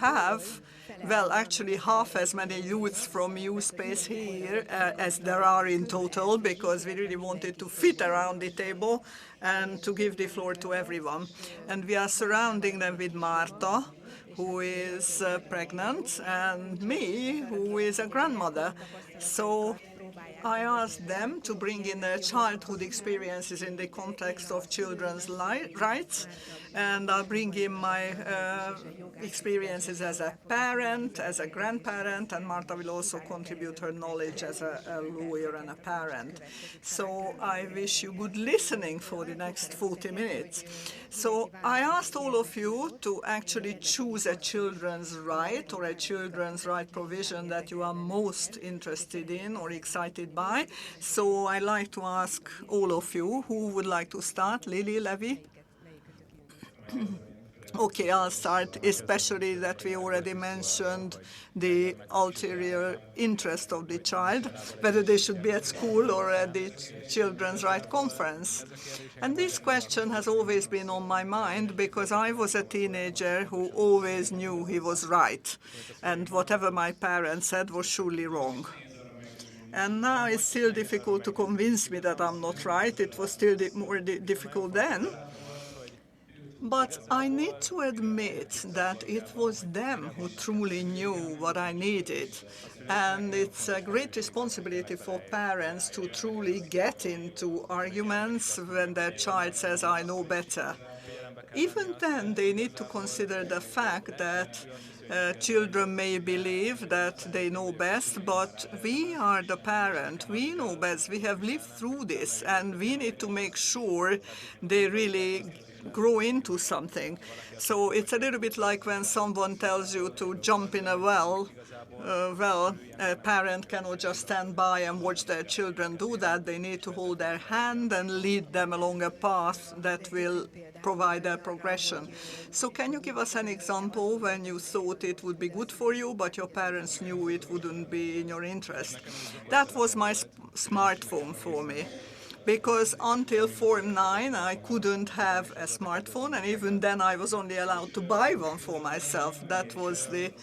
have, well, actually half as many youths from U-Space here as there are in total, because we really wanted to fit around the table and to give the floor to everyone. And we are surrounding them with Marta, who is pregnant, and me, who is a grandmother. So I asked them to bring in their childhood experiences in the context of children's rights, and I'll bring in my experiences as a parent, as a grandparent, and Marta will also contribute her knowledge as a lawyer and a parent. So I wish you good listening for the next 40 minutes. So I asked all of you to actually choose a children's right or a children's right provision that you are most interested in or excited by. So I'd like to ask all of you, who would like to start? Lily, Levy? Okay, I'll start, especially that we already mentioned the ulterior interest of the child, whether they should be at school or at the Children's Rights Conference. And this question has always been on my mind because I was a teenager who always knew he was right, and whatever my parents said was surely wrong. And now it's still difficult to convince me that I'm not right. It was still more difficult then. But I need to admit that it was them who truly knew what I needed. And it's a great responsibility for parents to truly get into arguments when their child says, I know better. Even then, they need to consider the fact that children may believe that they know best, but we are the parent. We know best. We have lived through this, and we need to make sure they really grow into something. So it's a little bit like when someone tells you to jump in a well. Well, a parent cannot just stand by and watch their children do that. They need to hold their hand and lead them along a path that will provide their progression. So can you give us an example when you thought it would be good for you, but your parents knew it wouldn't be in your interest? That was my smartphone for me. Because until Form 9, I couldn't have a smartphone, and even then I was only allowed to buy one for myself. That was the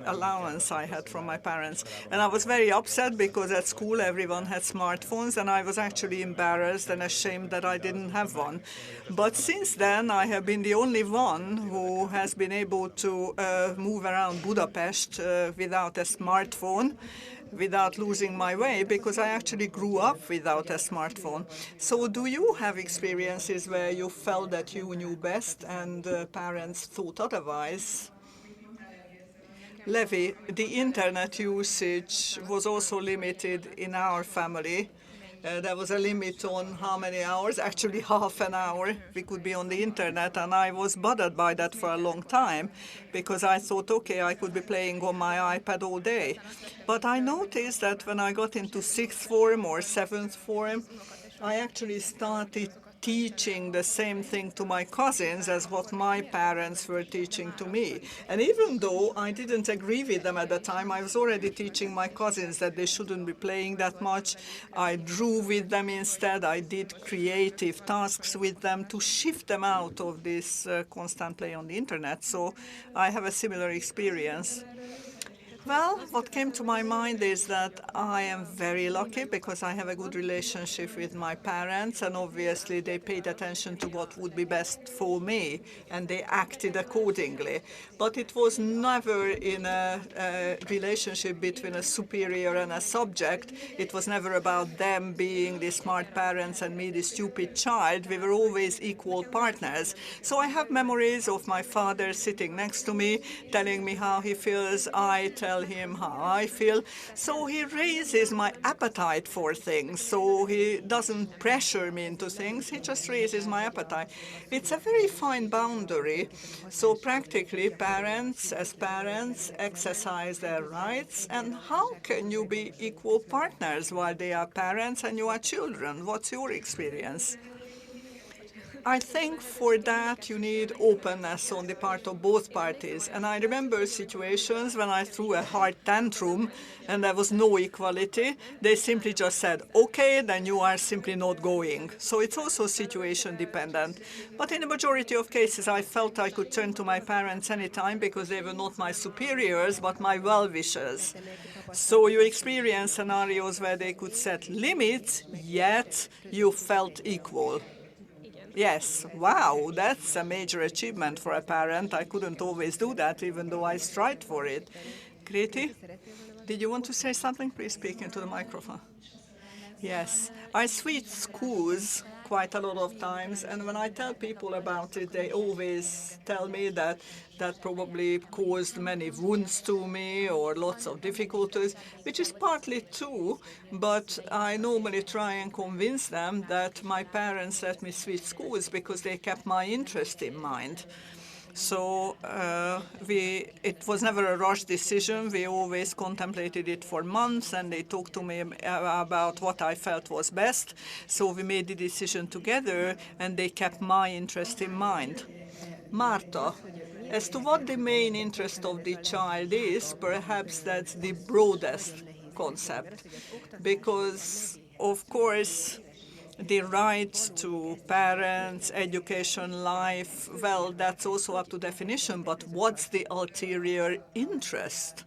allowance I had from my parents. And I was very upset because at school everyone had smartphones, and I was actually embarrassed and ashamed that I didn't have one. But since then, I have been the only one who has been able to move around Budapest without a smartphone, without losing my way, because I actually grew up without a smartphone. So do you have experiences where you felt that you knew best and parents thought otherwise? Levi, the internet usage was also limited in our family. There was a limit on how many hours, actually half an hour, we could be on the internet, and I was bothered by that for a long time because I thought, okay, I could be playing on my iPad all day. But I noticed that when I got into sixth form or seventh form, I actually started teaching the same thing to my cousins as what my parents were teaching to me. And even though I didn't agree with them at the time, I was already teaching my cousins that they shouldn't be playing that much. I drew with them instead. I did creative tasks with them to shift them out of this constant play on the internet. So I have a similar experience. Well, what came to my mind is that I am very lucky because I have a good relationship with my parents, and obviously they paid attention to what would be best for me, and they acted accordingly. But it was never in a relationship between a superior and a subject. It was never about them being the smart parents and me the stupid child. We were always equal partners. So I have memories of my father sitting next to me, telling me how he feels. I tell him how I feel. So he raises my appetite for things. So he doesn't pressure me into things. He just raises my appetite. It's a very fine boundary. So practically, parents, as parents, exercise their rights. And how can you be equal partners while they are parents and you are children? What's your experience? I think for that you need openness on the part of both parties. And I remember situations when I threw a hard tantrum and there was no equality. They simply just said, okay, then you are simply not going. So it's also situation dependent. But in the majority of cases, I felt I could turn to my parents anytime because they were not my superiors, but my well-wishers. So you experience scenarios where they could set limits, yet you felt equal. Yes, wow, that's a major achievement for a parent. I couldn't always do that, even though I strived for it. Kriti, did you want to say something? Please speak into the microphone. Yes, I switched schools quite a lot of times, and when I tell people about it, they always tell me that that probably caused many wounds to me or lots of difficulties, which is partly true, but I normally try and convince them that my parents let me switch schools because they kept my interest in mind. So it was never a rush decision. We always contemplated it for months, and they talked to me about what I felt was best. So we made the decision together, and they kept my interest in mind. Marta, as to what the main interest of the child is, perhaps that's the broadest concept, because, of course, the right to parents, education, life, well, that's also up to definition, but what's the ulterior interest?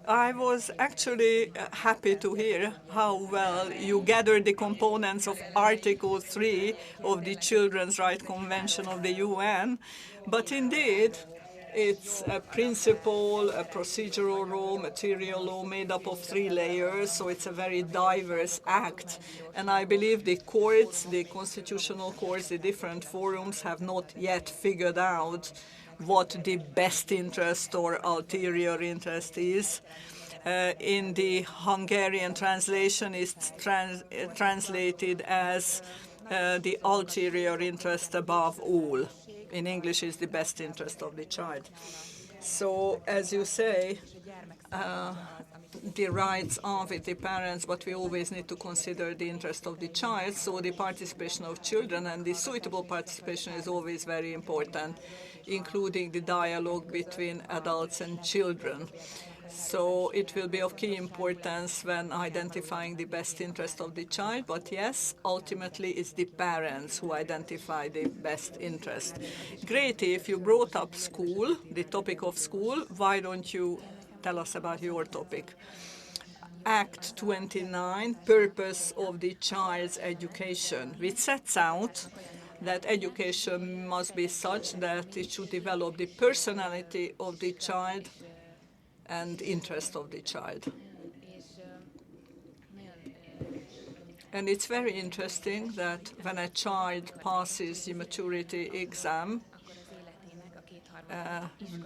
I was actually happy to hear how well you gathered the components of Article 3 of the Children's Rights Convention of the UN, but indeed, it's a principle, a procedural law, material law made up of 3 layers, so it's a very diverse act. And I believe the courts, the constitutional courts, the different forums have not yet figured out what the best interest or ulterior interest is. In the Hungarian translation, it's translated as the ulterior interest above all. In English, is the best interest of the child. So, as you say, the rights are with the parents, but we always need to consider the interest of the child. So the participation of children and the suitable participation is always very important, including the dialogue between adults and children. So it will be of key importance when identifying the best interest of the child, but yes, ultimately it's the parents who identify the best interest. Great, if you brought up school, the topic of school, why don't you tell us about your topic? Act 29, Purpose of the Child's Education, which sets out that education must be such that it should develop the personality of the child and interest of the child. And it's very interesting that when a child passes the maturity exam,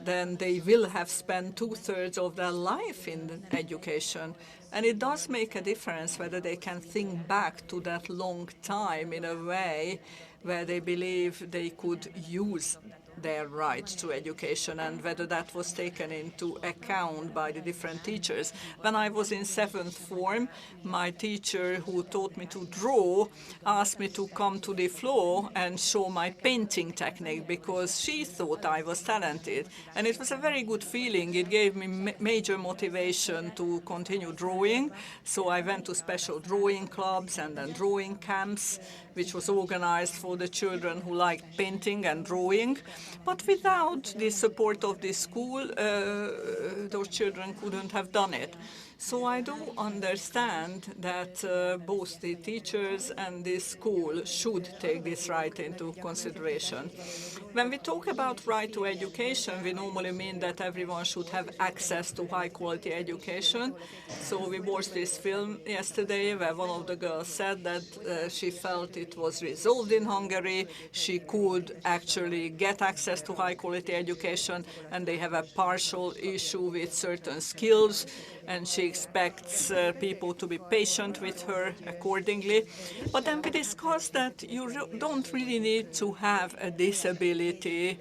then they will have spent 2/3 of their life in education. And it does make a difference whether they can think back to that long time in a way where they believe they could use their right to education and whether that was taken into account by the different teachers. When I was in 7th form, my teacher who taught me to draw asked me to come to the floor and show my painting technique because she thought I was talented. And it was a very good feeling. It gave me major motivation to continue drawing. So I went to special drawing clubs and then drawing camps, which was organized for the children who liked painting and drawing. But without the support of the school, those children couldn't have done it. So I do understand that both the teachers and the school should take this right into consideration. When we talk about right to education, we normally mean that everyone should have access to high-quality education. So we watched this film yesterday where one of the girls said that she felt it was resolved in Hungary. She could actually get access to high-quality education, and they have a partial issue with certain skills, and she expects people to be patient with her accordingly. But then we discussed that you don't really need to have a disability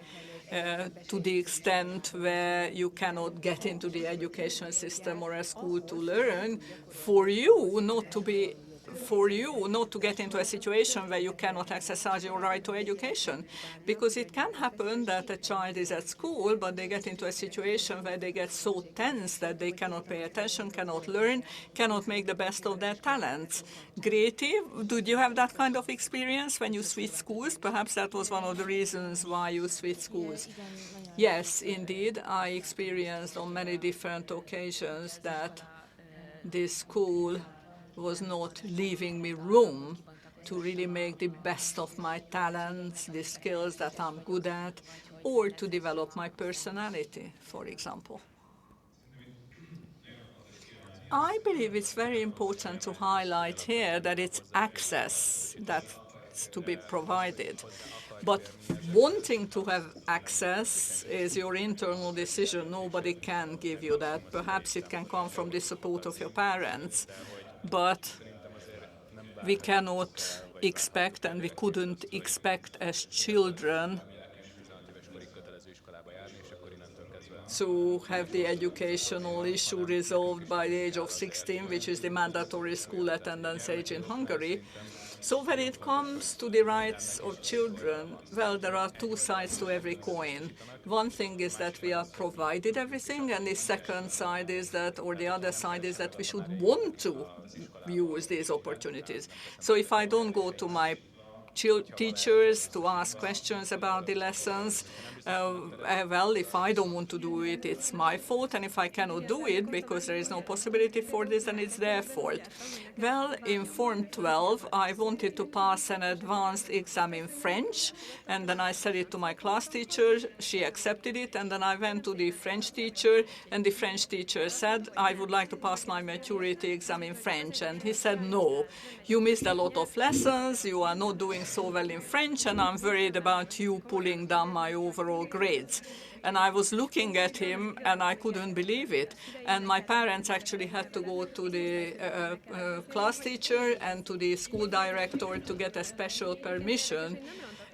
to the extent where you cannot get into the education system or a school to learn for you not to be for you not to get into a situation where you cannot exercise your right to education. Because it can happen that a child is at school, but they get into a situation where they get so tense that they cannot pay attention, cannot learn, cannot make the best of their talents. Greti, did you have that kind of experience when you switched schools? Perhaps that was one of the reasons why you switched schools. Yes, indeed. I experienced on many different occasions that this school was not leaving me room to really make the best of my talents, the skills that I'm good at, or to develop my personality, for example. I believe it's very important to highlight here that it's access that's to be provided. But wanting to have access is your internal decision. Nobody can give you that. Perhaps it can come from the support of your parents. But we cannot expect, and we couldn't expect as children, to have the educational issue resolved by the age of 16, which is the mandatory school attendance age in Hungary. So when it comes to the rights of children, well, there are two sides to every coin. One thing is that we are provided everything, and the second side is that, or the other side is that we should want to use these opportunities. So if I don't go to my teachers to ask questions about the lessons, well, if I don't want to do it, it's my fault, and if I cannot do it because there is no possibility for this, then it's their fault. Well, in Form 12, I wanted to pass an advanced exam in French, and then I said it to my class teacher, she accepted it, and then I went to the French teacher, and the French teacher said, I would like to pass my maturity exam in French, and he said, no, you missed a lot of lessons, you are not doing so well in French, and I'm worried about you pulling down my overall grades. And I was looking at him, and I couldn't believe it. And my parents actually had to go to the class teacher and to the school director to get a special permission.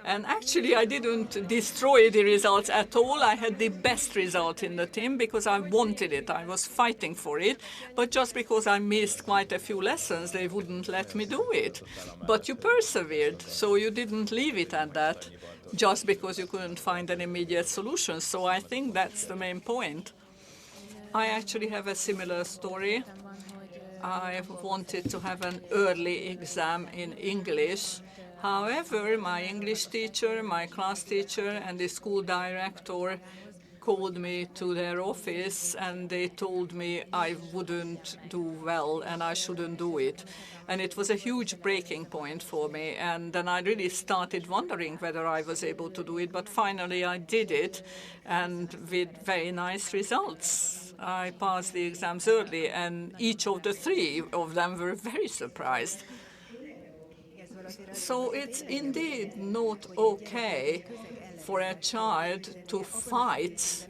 And actually, I didn't destroy the results at all. I had the best result in the team because I wanted it. I was fighting for it. But just because I missed quite a few lessons, they wouldn't let me do it. But you persevered, so you didn't leave it at that just because you couldn't find an immediate solution. So I think that's the main point. I actually have a similar story. I wanted to have an early exam in English. However, my English teacher, my class teacher, and the school director called me to their office, and they told me I wouldn't do well and I shouldn't do it. And it was a huge breaking point for me. And then I really started wondering whether I was able to do it. But finally, I did it, and with very nice results. I passed the exams early, and each of the three of them were very surprised. So it's indeed not okay for a child to fight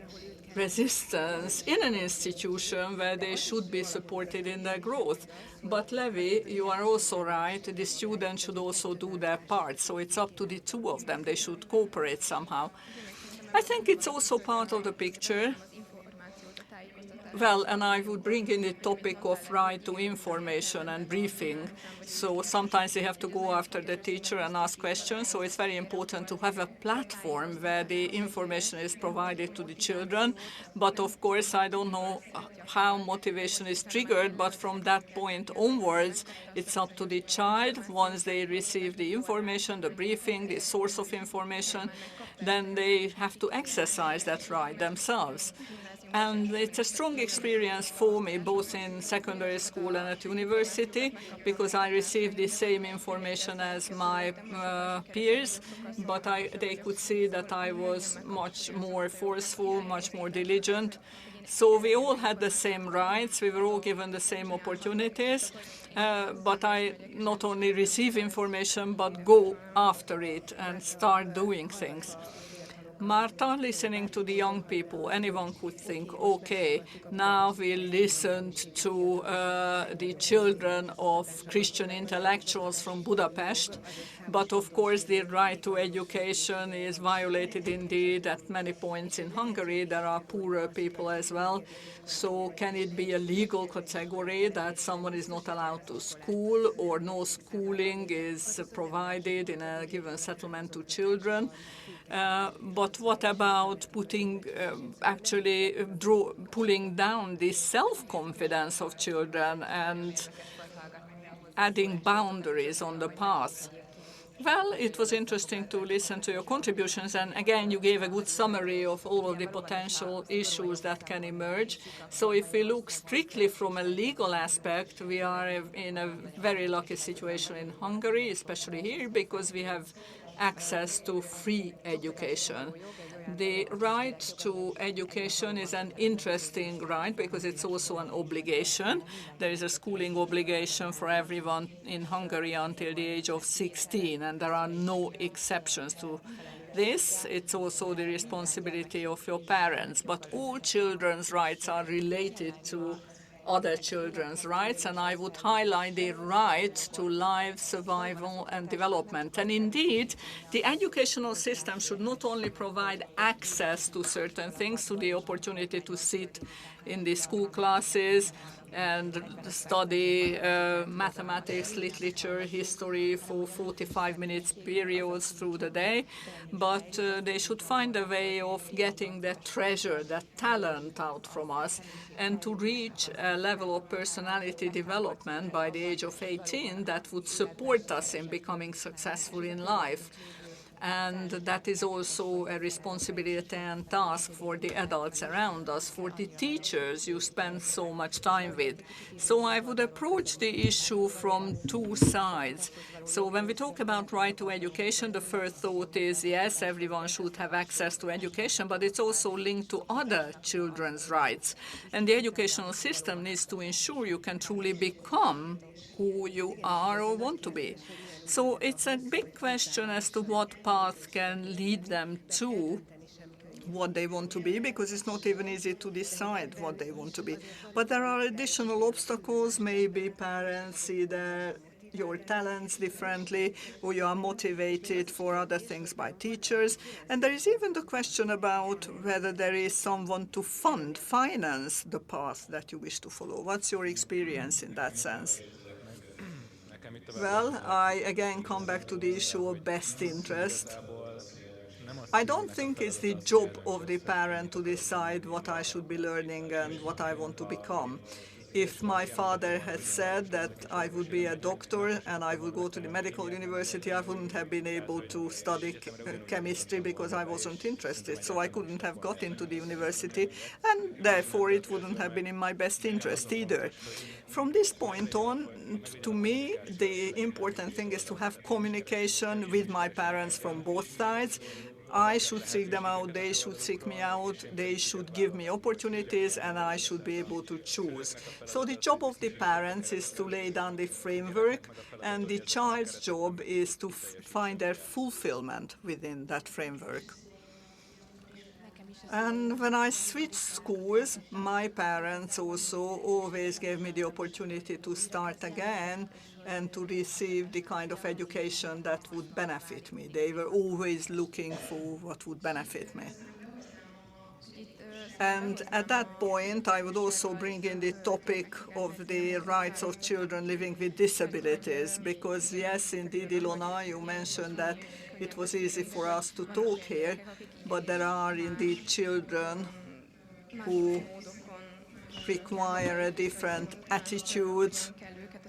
resistance in an institution where they should be supported in their growth. But Levi, you are also right, the students should also do their part. So it's up to the two of them. They should cooperate somehow. I think it's also part of the picture. Well, and I would bring in the topic of right to information and briefing. So sometimes they have to go after the teacher and ask questions. So it's very important to have a platform where the information is provided to the children. But of course, I don't know how motivation is triggered, but from that point onwards, it's up to the child. Once they receive the information, the briefing, the source of information, then they have to exercise that right themselves. And it's a strong experience for me, both in secondary school and at university, because I received the same information as my peers, but they could see that I was much more forceful, much more diligent. So we all had the same rights, we were all given the same opportunities, but I not only receive information, but go after it and start doing things. Marta, listening to the young people, anyone could think, okay, now we listened to the children of Christian intellectuals from Budapest, but of course the right to education is violated indeed at many points in Hungary. There are poorer people as well. So can it be a legal category that someone is not allowed to school, or no schooling is provided in a given settlement to children? But what about putting, pulling down the self-confidence of children and adding boundaries on the path? Well, it was interesting to listen to your contributions, and again, you gave a good summary of all of the potential issues that can emerge. So if we look strictly from a legal aspect, we are in a very lucky situation in Hungary, especially here, because we have access to free education. The right to education is an interesting right because it's also an obligation. There is a schooling obligation for everyone in Hungary until the age of 16, and there are no exceptions to this. It's also the responsibility of your parents. But all children's rights are related to other children's rights, and I would highlight the right to life, survival, and development. And indeed, the educational system should not only provide access to certain things, to the opportunity to sit in the school classes and study mathematics, literature, history for 45 minutes periods through the day, but they should find a way of getting that treasure, that talent out from us, and to reach a level of personality development by the age of 18 that would support us in becoming successful in life. And that is also a responsibility and task for the adults around us, for the teachers you spend so much time with. So I would approach the issue from two sides. So when we talk about right to education, the first thought is, yes, everyone should have access to education, but it's also linked to other children's rights. And the educational system needs to ensure you can truly become who you are or want to be. So it's a big question as to what path can lead them to what they want to be, because it's not even easy to decide what they want to be. But there are additional obstacles. Maybe parents see your talents differently, or you are motivated for other things by teachers. And there is even the question about whether there is someone to finance the path that you wish to follow. What's your experience in that sense? Well, I again come back to the issue of best interest. I don't think it's the job of the parent to decide what I should be learning and what I want to become. If my father had said that I would be a doctor and I would go to the medical university, I wouldn't have been able to study chemistry because I wasn't interested. So I couldn't have got into the university, and therefore it wouldn't have been in my best interest either. From this point on, to me, the important thing is to have communication with my parents from both sides. I should seek them out, they should seek me out, they should give me opportunities, and I should be able to choose. So the job of the parents is to lay down the framework, and the child's job is to find their fulfillment within that framework. And when I switched schools, my parents also always gave me the opportunity to start again and to receive the kind of education that would benefit me. They were always looking for what would benefit me. And at that point, I would also bring in the topic of the rights of children living with disabilities, because yes, indeed, Ilona, you mentioned that it was easy for us to talk here, but there are indeed children who require a different attitude,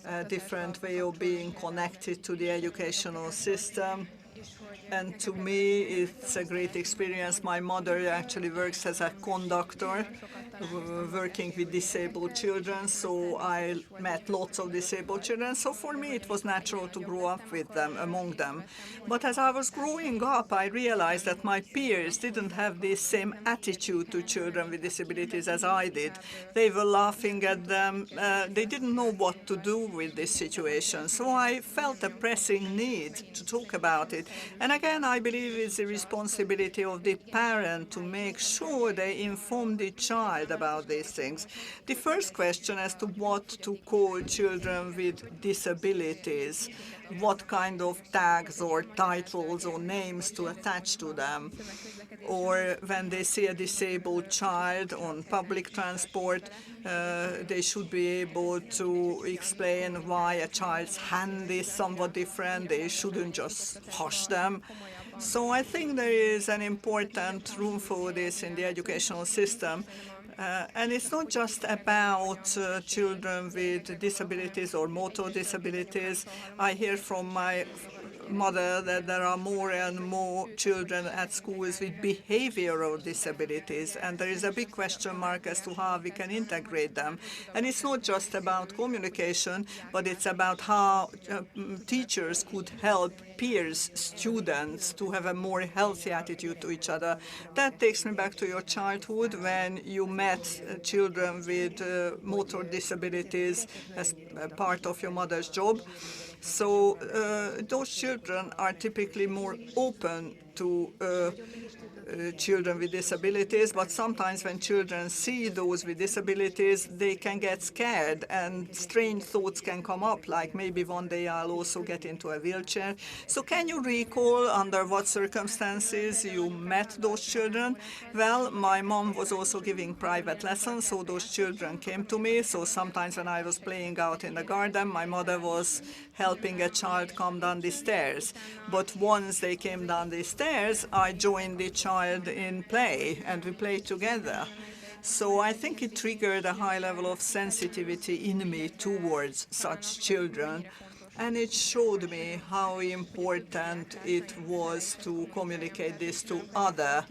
a different way of being connected to the educational system. And to me, it's a great experience. My mother actually works as a conductor, working with disabled children, so I met lots of disabled children. So for me, it was natural to grow up with them, among them. But as I was growing up, I realized that my peers didn't have the same attitude to children with disabilities as I did. They were laughing at them. They didn't know what to do with this situation. So I felt a pressing need to talk about it. And again, I believe it's the responsibility of the parent to make sure they inform the child about these things. The first question as to what to call children with disabilities, what kind of tags or titles or names to attach to them, or when they see a disabled child on public transport, they should be able to explain why a child's hand is somewhat different. They shouldn't just hush them. So I think there is an important room for this in the educational system. And it's not just about children with disabilities or motor disabilities. I hear from my mother that there are more and more children at schools with behavioral disabilities, and there is a big question mark as to how we can integrate them. And it's not just about communication, but it's about how teachers could help peers, students, to have a more healthy attitude to each other. That takes me back to your childhood when you met children with motor disabilities as part of your mother's job. So those children are typically more open to children with disabilities, but sometimes when children see those with disabilities, they can get scared and strange thoughts can come up, like maybe one day I'll also get into a wheelchair. So can you recall under what circumstances you met those children? Well, my mom was also giving private lessons, so those children came to me. So sometimes when I was playing out in the garden, my mother was helping a child come down the stairs. But once they came down the stairs, I joined the child in play, and we played together. So I think it triggered a high level of sensitivity in me towards such children. And it showed me how important it was to communicate this to other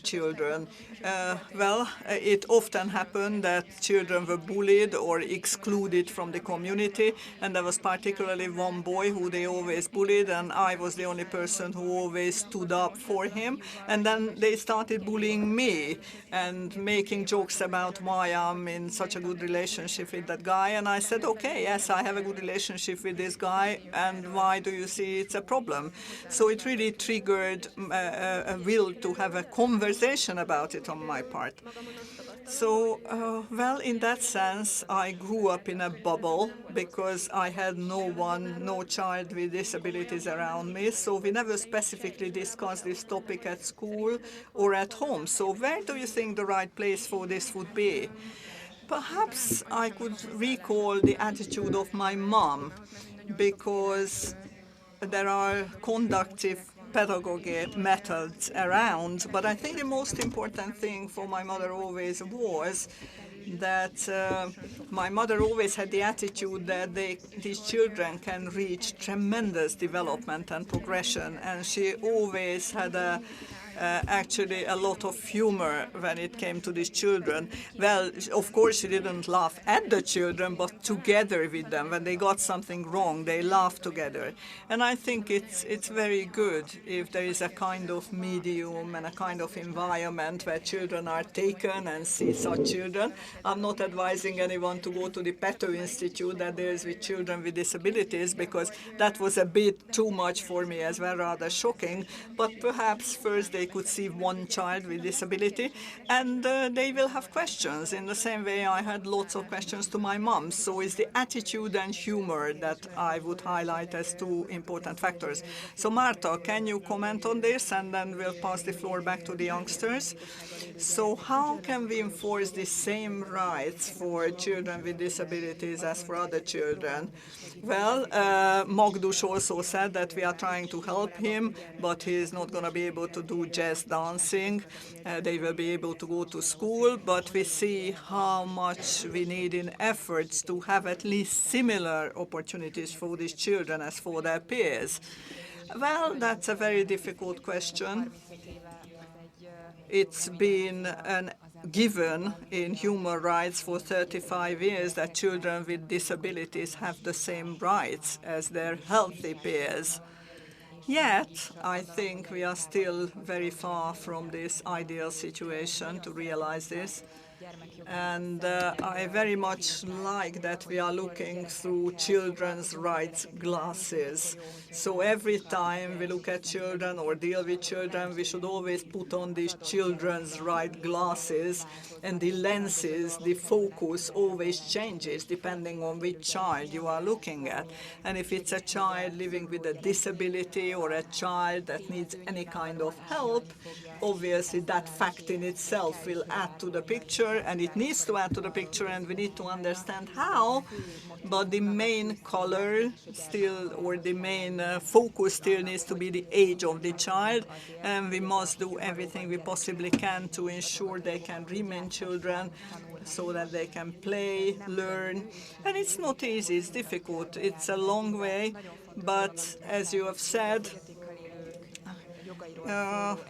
children. Well, it often happened that children were bullied or excluded from the community, and there was particularly one boy who they always bullied, and I was the only person who always stood up for him. And then they started bullying me and making jokes about why I'm in such a good relationship with that guy. And I said, okay, yes, I have a good relationship with this guy, and why do you see it's a problem? So it really triggered a will to have a conversation about it on my part. So, well, in that sense, I grew up in a bubble because I had no child with disabilities around me. So we never specifically discussed this topic at school or at home. So where do you think the right place for this would be? Perhaps I could recall the attitude of my mom, because there are conductive pedagogic methods around, but I think the most important thing for my mother always was that my mother always had the attitude that these children can reach tremendous development and progression, and she always had actually a lot of humor when it came to these children. Well, of course, she didn't laugh at the children, but together with them. When they got something wrong, they laughed together. And I think it's very good if there is a kind of medium and a kind of environment where children are taken and see such children. I'm not advising anyone to go to the Peto Institute that deals with children with disabilities, because that was a bit too much for me as well, rather shocking. But perhaps first they could see one child with disability, and they will have questions. In the same way, I had lots of questions to my mom. So it's the attitude and humor that I would highlight as two important factors. So Marta, can you comment on this, and then we'll pass the floor back to the youngsters. So how can we enforce the same rights for children with disabilities as for other children? Well, Magdus also said that we are trying to help him, but he is not going to be able to do jazz dancing. They will be able to go to school, but we see how much we need in efforts to have at least similar opportunities for these children as for their peers. Well, that's a very difficult question. It's been an given in human rights for 35 years that children with disabilities have the same rights as their healthy peers. Yet, I think we are still very far from this ideal situation to realize this. And I very much like that we are looking through children's rights glasses. So every time we look at children or deal with children, we should always put on these children's right glasses, and the lenses, the focus always changes depending on which child you are looking at. And if it's a child living with a disability or a child that needs any kind of help, obviously that fact in itself will add to the picture, and it needs to add to the picture, and we need to understand how, but the main color still, or the main focus still needs to be the age of the child, and we must do everything we possibly can to ensure they can remain children so that they can play, learn. And it's not easy, it's difficult, it's a long way, but as you have said,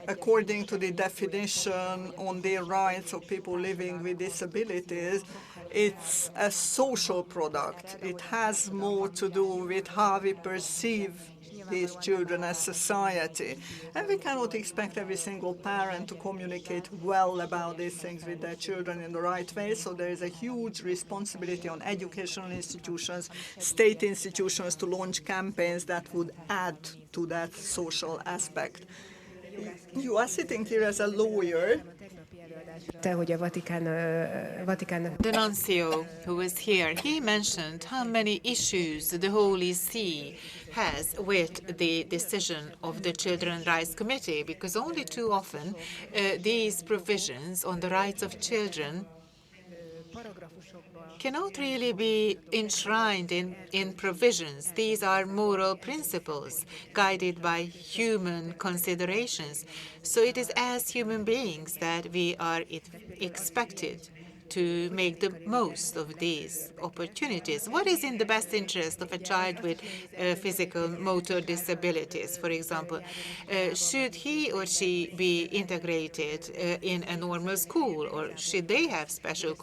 according to the definition on the rights of people living with disabilities, it's a social product. It has more to do with how we perceive these children as society. And we cannot expect every single parent to communicate well about these things with their children in the right way. So there is a huge responsibility on educational institutions, state institutions to launch campaigns that would add to that social aspect. You are sitting here as a lawyer. The nuncio who was here, he mentioned how many issues the Holy See has with the decision of the Children's Rights Committee, because only too often these provisions on the rights of children cannot really be enshrined in provisions. These are moral principles guided by human considerations. So it is as human beings that we are expected to make the most of these opportunities. What is in the best interest of a child with physical motor disabilities, for example? Should he or she be integrated in a normal school, or should they have special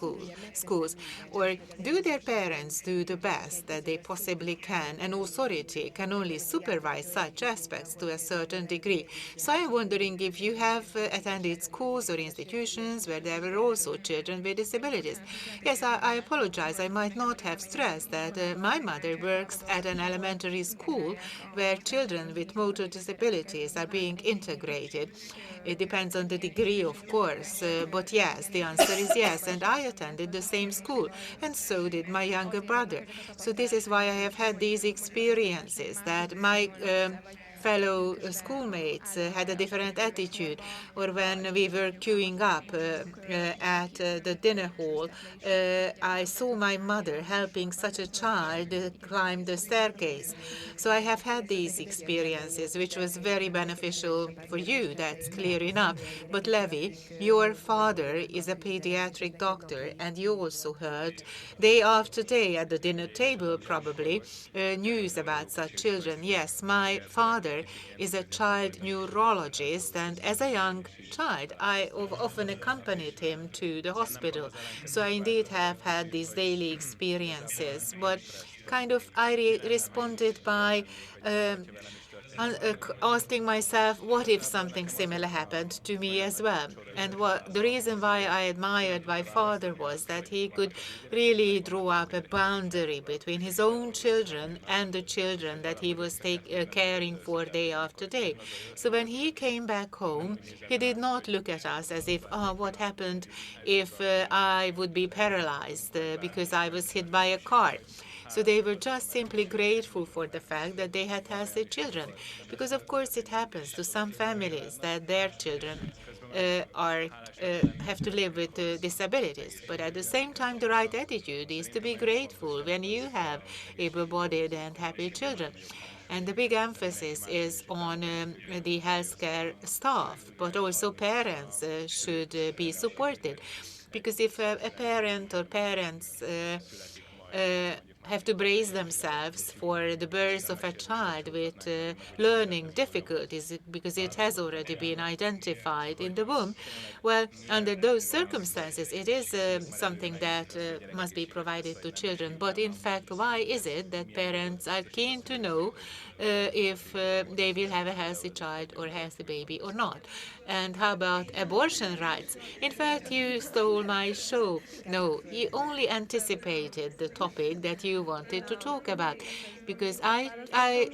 schools? Or do their parents do the best that they possibly can? An authority can only supervise such aspects to a certain degree. So I'm wondering if you have attended schools or institutions where there were also children with disabilities. Yes, I apologize. I might not have stressed that my mother works at an elementary school where children with motor disabilities are being integrated. It depends on the degree, of course, but yes, the answer is yes. And I attended the same school, and so did my younger brother. So this is why I have had these experiences, that my fellow schoolmates had a different attitude, or when we were queuing up at the dinner hall, I saw my mother helping such a child climb the staircase. So I have had these experiences, which was very beneficial for you, that's clear enough. But Levi, your father is a pediatric doctor, and you also heard day after day at the dinner table probably news about such children. Yes, my father is a child neurologist, and as a young child, I often accompanied him to the hospital. So I indeed have had these daily experiences, but kind of I responded by asking myself, what if something similar happened to me as well? And the reason why I admired my father was that he could really draw up a boundary between his own children and the children that he was caring for day after day. So when he came back home, he did not look at us as if, what happened if I would be paralyzed because I was hit by a car. So they were just simply grateful for the fact that they had healthy children. Because, of course, it happens to some families that their children have to live with disabilities. But at the same time, the right attitude is to be grateful when you have able-bodied and happy children. And the big emphasis is on the healthcare staff, but also parents should be supported. Because if a parent or parents have to brace themselves for the birth of a child with learning difficulties because it has already been identified in the womb, well, under those circumstances, it is something that must be provided to children. But in fact, why is it that parents are keen to know if they will have a healthy child or a healthy baby or not? And how about abortion rights? In fact, you stole my show. No, you only anticipated the topic that you wanted to talk about, because I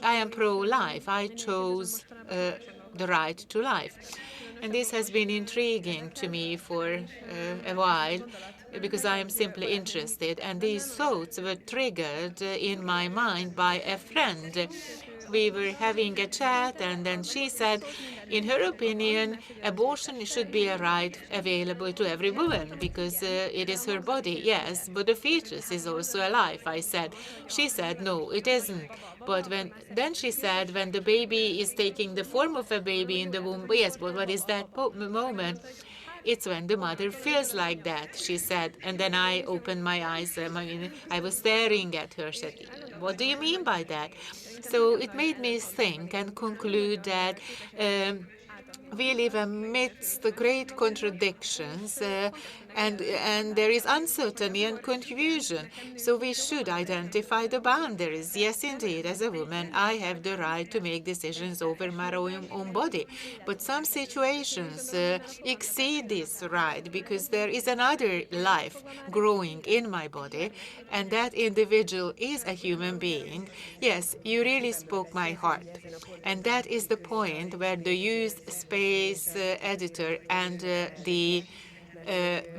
am pro-life. I chose the right to life. And this has been intriguing to me for a while because I am simply interested. And these thoughts were triggered in my mind by a friend. We were having a chat, and then she said, in her opinion, abortion should be a right available to every woman because it is her body. Yes, but the fetus is also alive, I said. She said, no, it isn't. But then she said, when the baby is taking the form of a baby in the womb, yes, but what is that moment? It's when the mother feels like that, she said. And then I opened my eyes. I was staring at her. Said, what do you mean by that? So it made me think and conclude that we live amidst the great contradictions, and there is uncertainty and confusion. So we should identify the boundaries. Yes, indeed, as a woman, I have the right to make decisions over my own body. But some situations exceed this right because there is another life growing in my body, and that individual is a human being. Yes, you really spoke my heart. And that is the point where the youth space editor and the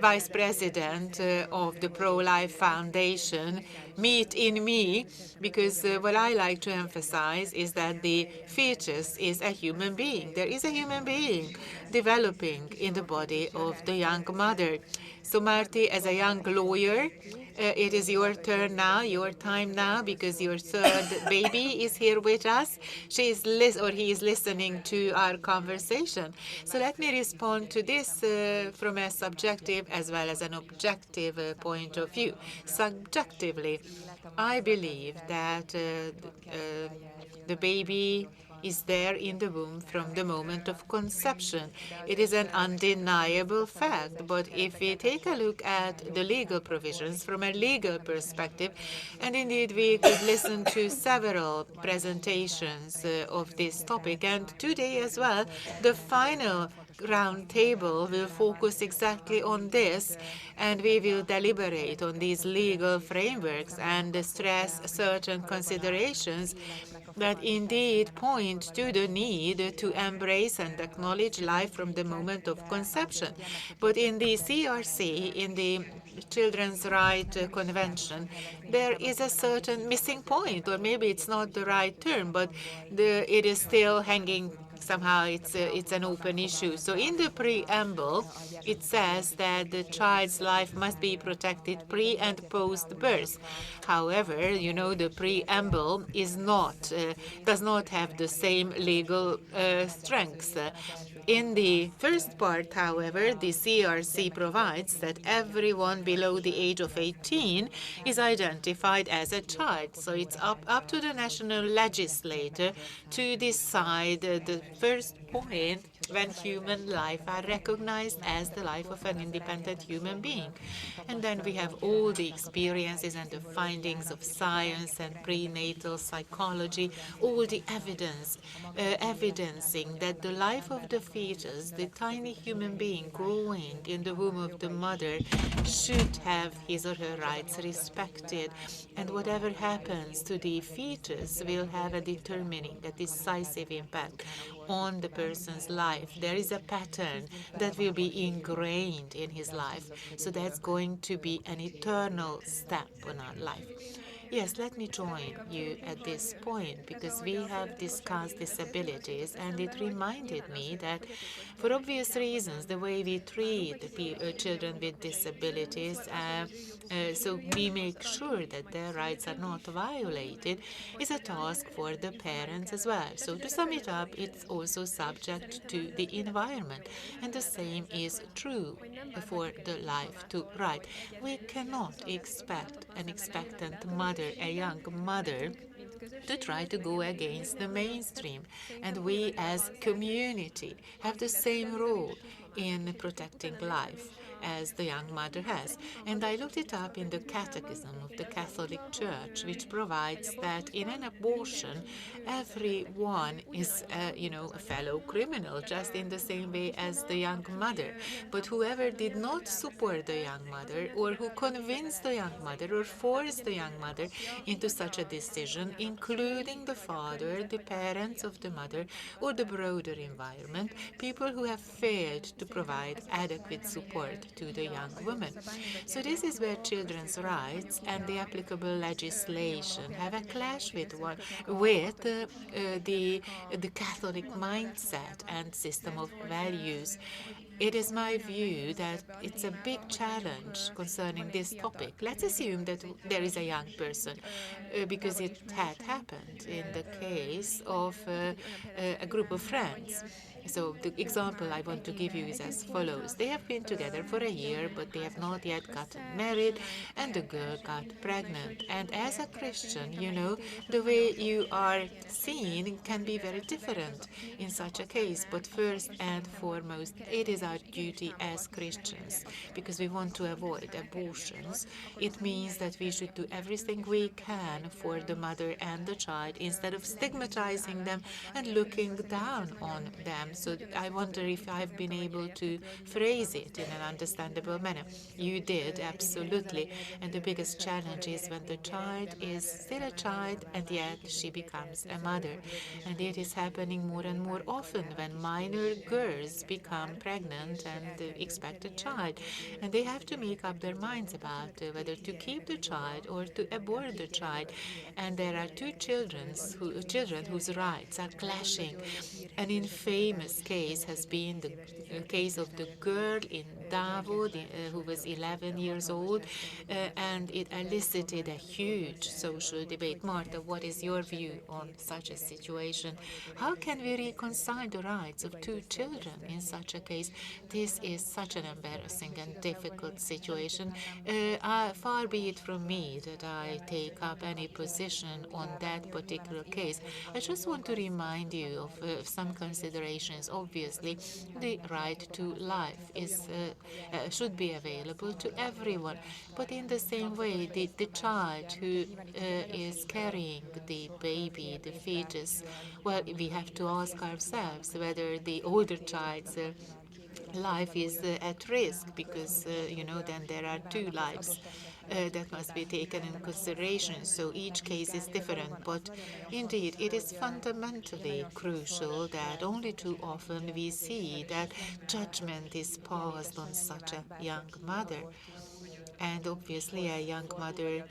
vice president of the Pro-Life Foundation meet in me, because what I like to emphasize is that the fetus is a human being. There is a human being developing in the body of the young mother. So Marty, as a young lawyer, it is your turn now, your time now, because your third baby is here with us. He is listening to our conversation. So let me respond to this from a subjective as well as an objective point of view. Subjectively, I believe that the baby is there in the womb from the moment of conception. It is an undeniable fact, but if we take a look at the legal provisions from a legal perspective, and indeed we could listen to several presentations of this topic, and today as well, the final roundtable will focus exactly on this, and we will deliberate on these legal frameworks and stress certain considerations that indeed point to the need to embrace and acknowledge life from the moment of conception. But in the CRC, in the Children's Rights Convention, there is a certain missing point, or maybe it's not the right term, but it is still hanging. Somehow it's an open issue. So in the preamble, it says that the child's life must be protected pre and post birth. However, the preamble does not have the same legal strength. In the first part, however, the CRC provides that everyone below the age of 18 is identified as a child. So it's up to the national legislator to decide the first point when human life are recognized as the life of an independent human being. And then we have all the experiences and the findings of science and prenatal psychology, all the evidence, evidencing that the life of the fetus, the tiny human being growing in the womb of the mother, should have his or her rights respected. And whatever happens to the fetus will have a determining, a decisive impact on the person's life. There is a pattern that will be ingrained in his life. So that's going to be an eternal step on our life. Yes, let me join you at this point, because we have discussed disabilities, and it reminded me that for obvious reasons, the way we treat children with disabilities, so we make sure that their rights are not violated, is a task for the parents as well. So to sum it up, it's also subject to the environment, and the same is true for the life to right. We cannot expect an expectant mother mother, a young mother, to try to go against the mainstream. And we as community have the same role in protecting life as the young mother has. And I looked it up in the Catechism of the Catholic Church, which provides that in an abortion, everyone is, a fellow criminal, just in the same way as the young mother. But whoever did not support the young mother, or who convinced the young mother, or forced the young mother into such a decision, including the father, the parents of the mother, or the broader environment, people who have failed to provide adequate support to the young woman. So this is where children's rights and the applicable legislation have a clash with the Catholic mindset and system of values. It is my view that it's a big challenge concerning this topic. Let's assume that there is a young person, because it had happened in the case of a group of friends. So the example I want to give you is as follows. They have been together for a year, but they have not yet gotten married, and the girl got pregnant. And as a Christian, the way you are seen can be very different in such a case. But first and foremost, it is our duty as Christians, because we want to avoid abortions. It means that we should do everything we can for the mother and the child instead of stigmatizing them and looking down on them. So I wonder if I've been able to phrase it in an understandable manner. You did, absolutely. And the biggest challenge is when the child is still a child and yet she becomes a mother. And it is happening more and more often when minor girls become pregnant and expect a child. And they have to make up their minds about whether to keep the child or to abort the child. And there are two children whose rights are clashing. An infamous case has been the case of the girl in Davao, who was 11 years old, and it elicited a huge social debate. Marta, what is your view on such a situation? How can we reconcile the rights of two children in such a case? This is such an embarrassing and difficult situation. Far be it from me that I take up any position on that particular case. I just want to remind you of some considerations. Obviously, the right to life should be available to everyone. But in the same way, the child who is carrying the baby, the fetus, well, we have to ask ourselves whether the older child's life is at risk, because then there are two lives that must be taken in consideration. So each case is different, but indeed it is fundamentally crucial that only too often we see that judgment is passed on such a young mother. And obviously, a young mother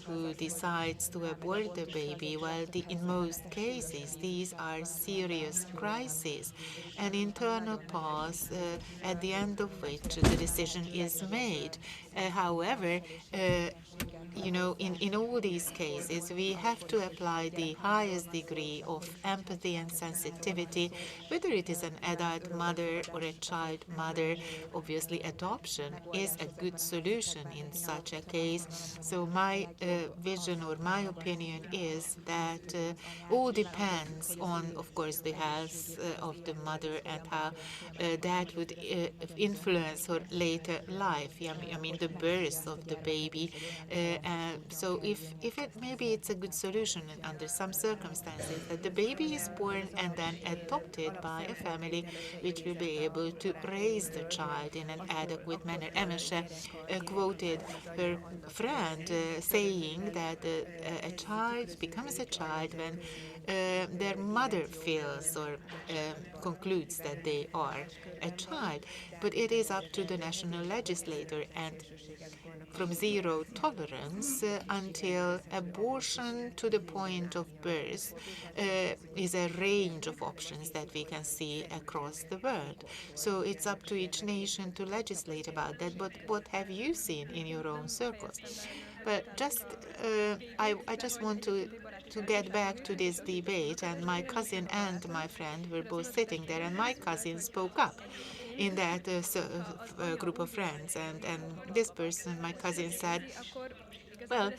who decides to abort the baby, well, in most cases, these are serious crises, an internal pause at the end of which the decision is made. However, in all these cases, we have to apply the highest degree of empathy and sensitivity, whether it is an adult mother or a child mother. Obviously, adoption is a good solution in such a case. So my vision or my opinion is that all depends on, of course, the health of the mother and how that would influence her later life. I mean, the birth of the baby. So if maybe it's a good solution under some circumstances that the baby is born and then adopted by a family which will be able to raise the child in an adequate manner. Emesha quoted her friend saying that a child becomes a child when their mother feels or concludes that they are a child. But it is up to the national legislator, and from zero tolerance until abortion to the point of birth is a range of options that we can see across the world. So it's up to each nation to legislate about that. But what have you seen in your own circles? But I just want to get back to this debate, and my cousin and my friend were both sitting there, and my cousin spoke up in that group of friends, and this person, my cousin, said, well,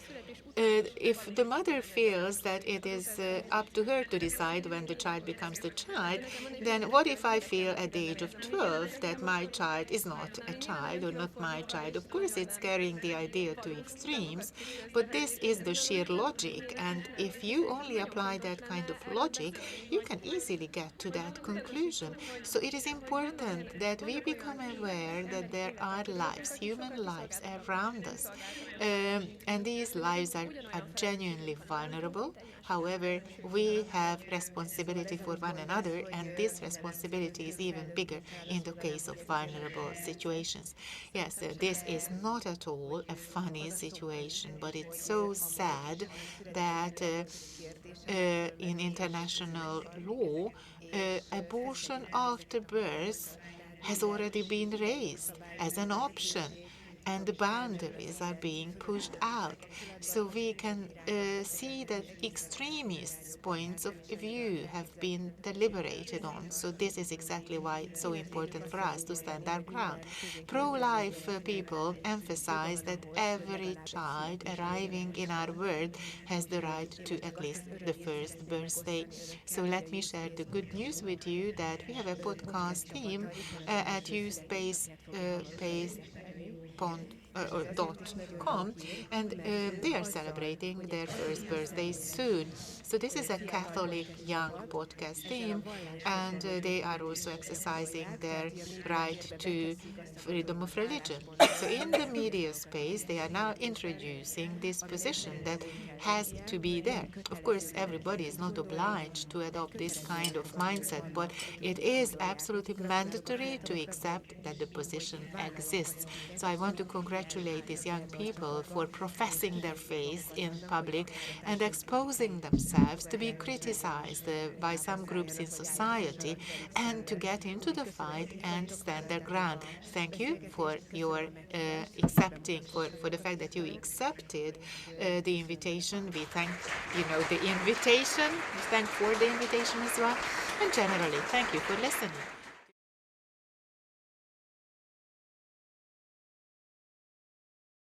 if the mother feels that it is up to her to decide when the child becomes the child, then what if I feel at the age of 12 that my child is not a child or not my child? Of course, it's carrying the idea to extremes, but this is the sheer logic. And if you only apply that kind of logic, you can easily get to that conclusion. So it is important that we become aware that there are lives, human lives around us, and these lives are genuinely vulnerable. However, we have responsibility for one another, and this responsibility is even bigger in the case of vulnerable situations. Yes, this is not at all a funny situation, but it's so sad that in international law, abortion after birth has already been raised as an option, and the boundaries are being pushed out. So we can see that extremists' points of view have been deliberated on. So this is exactly why it's so important for us to stand our ground. Pro-life people emphasize that every child arriving in our world has the right to at least the first birthday. So let me share the good news with you that we have a podcast team at .com, and they are celebrating their first birthday soon. So this is a Catholic young podcast team, and they are also exercising their right to freedom of religion. So in the media space, they are now introducing this position that has to be there. Of course, everybody is not obliged to adopt this kind of mindset, but it is absolutely mandatory to accept that the position exists. So I want to congratulate these young people for professing their faith in public and exposing themselves to be criticized by some groups in society and to get into the fight and stand their ground. Thank you for your accepting, for the fact that you accepted the invitation. We thank, the invitation. We thank for the invitation as well. And generally, thank you for listening.